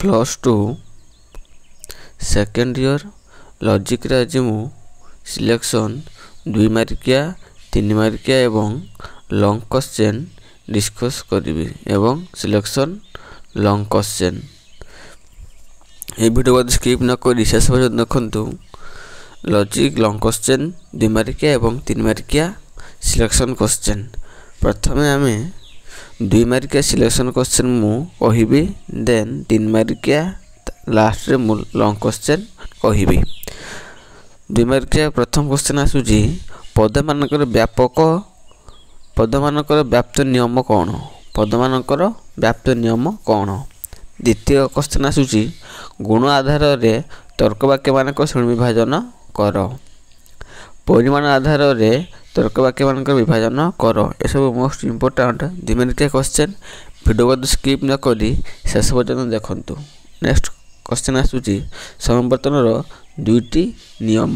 +2 second year logic रे आज मु सिलेक्शन 2 मार्किया 3 मार्किया एवं लॉन्ग क्वेश्चन डिस्कस करी एवं सिलेक्शन लॉन्ग क्वेश्चन ये वीडियो को स्किप न करी शेष पर्यंत देखंतु लॉजिक लॉन्ग क्वेश्चन 2 मार्किया एवं 3 मार्किया सिलेक्शन क्वेश्चन प्रथमे आमे 2 मार्किया सिलेक्शन क्वेश्चन मु कहिबी देन 3 मार्किया लास्ट रे मु लॉन्ग क्वेश्चन कहिबी 2 मार्किया प्रथम क्वेश्चन आसुची पदमानकर व्याप्त नियम कौन पदमानकर व्याप्त नियम कौन द्वितीय क्वेश्चन आसुची गुण आधार रे तर्क वाक्य मानक श्रेणी विभाजन कर परिमाण आधार रे तर्क वाक्य मानक विभाजन कर ए सब मोस्ट इंपोर्टेंट 2 मार्किया क्वेश्चन वीडियो को स्किप न करी शेष पर्यंत देखंतु नेक्स्ट क्वेश्चन आसुची समवर्तन रो दुईटी नियम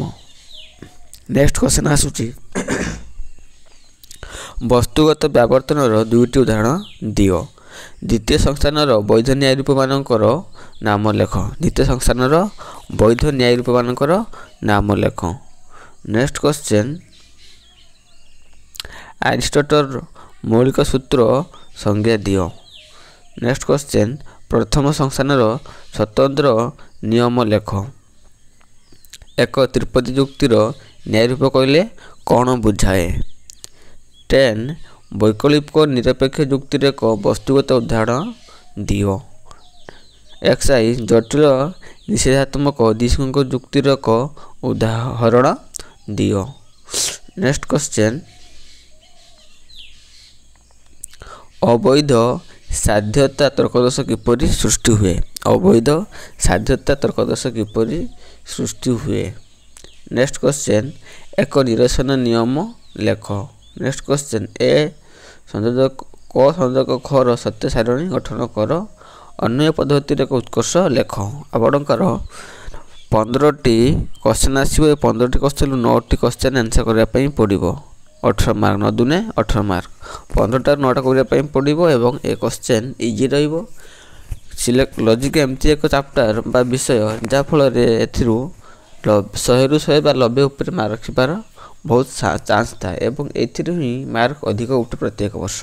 नेक्स्ट क्वेश्चन आसुची वस्तुगत व्यावर्तन रो दुईटी उदाहरण दियो द्वितीय संस्थान रो वैध न्याय रूप मानकर नाम लेख द्वितीय संस्थान रो वैध न्याय रूप मानकर नाम लेख नेक्स्ट क्वेश्चन एरिस्टोटल मौलिक सूत्र संज्ञा दियो नेक्स्ट क्वेश्चन प्रथम संस्थान रो स्वतंत्र नियम लेख एक त्रिपदी युक्तिर न्याय रूप कहले कौन बुझाए 10 वैकल्पिक निरपेक्ष युक्तिर एक वस्तुगत उदाहरण दियो एक्साई जटिल निषेधात्मक द्विसंग युक्तिर एक उदाहरण दियो नेक्स्ट क्वेश्चन अवैध साध्यता तर्कदोष किपरि सृष्टि हुए अवैध साध्यता तर्कदोष किपरि सृष्टि हुए नेक्स्ट क्वेश्चन एक निरसन नियम लेख नेक्स्ट क्वेश्चन ए संयोजक क संयोजक ख रो सत्य सारणी गठन कर अन्य पद्धति रे उत्कर्ष लेख आपणकर 15टी क्वेश्चन आसीबो 15टी क्वेश्चन 9टी क्वेश्चन आंसर करिया पई पड़िबो 18 मार्क 9 दुने 18 मार्क 15टा 9टा करिया पई पड़िबो एवं ए क्वेश्चन इजी रहइबो सिलेक्ट लॉजिक एमती एक चैप्टर बा विषय जा फल रे एथिरु 100 रु 100 बा 90 ऊपर मार्क रखिबार बहुत चांस था एवं एथिरु ही मार्क अधिक उठे प्रत्येक वर्ष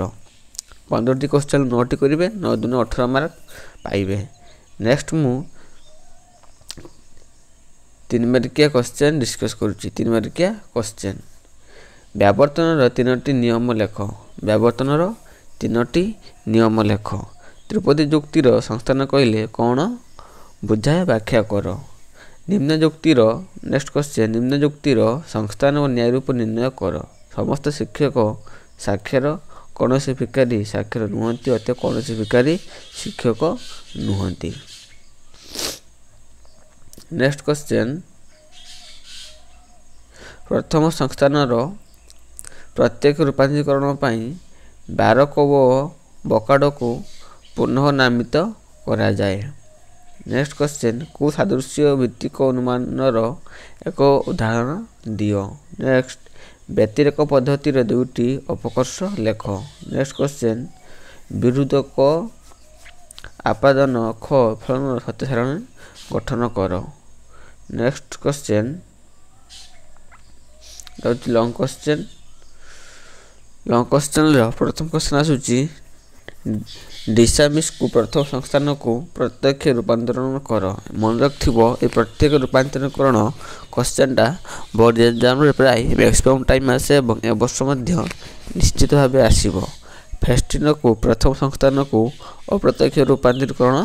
15टी क्वेश्चन 9टी करिवे 9 दुने 18 मार्क पाइबे नेक्स्ट मु 3 मार्किया क्वेश्चन डिस्कस करूची 3 मार्किया क्वेश्चन व्यावर्तन रो 3टी नियम लेख व्यावर्तन रो 3टी नियम लेख त्रिपदी युक्तिर संस्थान कहले कौन बुझाए व्याख्या कर निम्न युक्तिर नेक्स्ट क्वेश्चन निम्न युक्तिर संस्थान और न्याय रूप निर्णय कर समस्त शिक्षक साक्षर कौन से भिकारी साक्षर नुहंती अत कौन से भिकारी शिक्षक नुहंती नेक्स्ट क्वेश्चन प्रथम संस्थान रो प्रत्येक रूपांतरीकरण पई बारक व बकाड को पुनः नामित करा जाए नेक्स्ट क्वेश्चन को सादृश्य भित्तिक अनुमान रो एक उदाहरण दियो नेक्स्ट व्यतिरेक पद्धति रे दुईटी अपकर्ष लेख नेक्स्ट क्वेश्चन विरुद्धक आपादन ख फलन सत्य सारणी गठन कर नेक्स्ट क्वेश्चन लॉन्ग क्वेश्चन रो प्रथम क्वेश्चन आसुची डिसामिस को प्रथम संस्थान को प्रत्यक्ष रूपांतरण कर मन रखिबो ए प्रत्येक रूपांतरण क्वेश्चनटा बोर्ड एग्जाम रे प्राय मैक्सिमम टाइम आसे एवं ए वर्ष मध्य निश्चित भाबे आसीबो फेस्टिन को प्रथम संस्थान को अप्रत्यक्ष रूपांतरण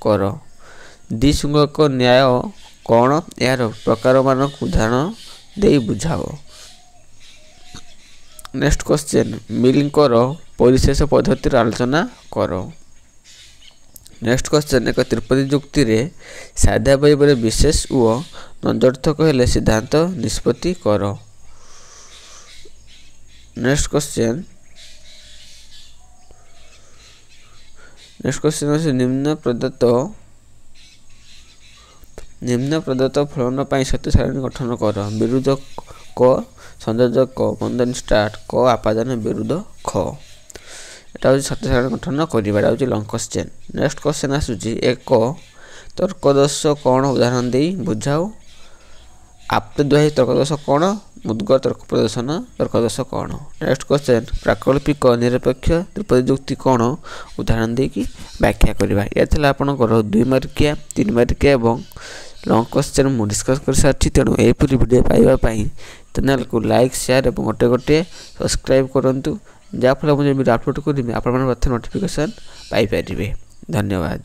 कर द्विसंगक न्याय कौन यार प्रकार मानक उदाहरण दे बुझाओ नेक्स्ट क्वेश्चन मिलकर परिशेष पद्धति आलोचना कर नेक्स्ट क्वेश्चन एक त्रिपदी युक्ति रे साध्या बहिबरे विशेष व नंदर्थक हेले सिद्धांत निष्पत्ति कर नेक्स्ट क्वेश्चन निम्न प्रदत्त फलन पई सत्य सारणी गठन कर विरुद्ध क संयोजक क बंधन स्टार्ट क आपादन विरुद्ध ख एटा सत्य सारणी गठन करिबा एटा लॉन्ग क्वेश्चन नेक्स्ट क्वेश्चन आसुची एक ତର୍କଦୋଷ କ'ଣ ଉଦାହରଣ ଦେଇ ବୁଝାଅ। ଆପେଦ୍ବାହୀ ତର୍କଦୋଷ କ'ଣ? ମୁଦ୍ଗର ତର୍କ ପ୍ରଦର୍ଶନ ତର୍କଦୋଷ କ'ଣ? ନେକ୍ସଟ କ୍ୱେଶ୍ଚନ୍ ପ୍ରାକଳ୍ପିକ ନିରପେକ୍ଷ ତ୍ରିପଦୀ ଯୁକ୍ତି କ'ଣ? ଉଦାହରଣ ଦେଇକି ବ୍ୟାଖ୍ୟା କରିବା। ଏହା ଥିଲା ଆପଣଙ୍କର 2 ମାର୍କିଆ 3 ମାର୍କିଆ ଏବଂ ଲଙ୍ଗ କ୍ୱେଶ୍ଚନ୍ ମୁଁ ଡିସ୍କସ୍ କରିସାରିଛି। ତେଣୁ ଏହିପରି ଭିଡ଼ିଓ ପାଇବା ପାଇଁ ଚ୍ୟାନେଲକୁ ଲାଇକ୍ ସେୟାର ଏବଂ ଗୋଟିଏ ସବସ୍କ୍ରାଇବ୍ କରନ୍ତୁ, ଯାହାଫଳରେ ମୁଁ ଯେବେ ଭିଡ଼ିଓ ଅପଲୋଡ଼ କରିବି ଆପଣମାନେ ପ୍ରଥମେ ନୋଟିଫିକେସନ୍ ପାଇପାରିବେ। ଧନ୍ୟବାଦ।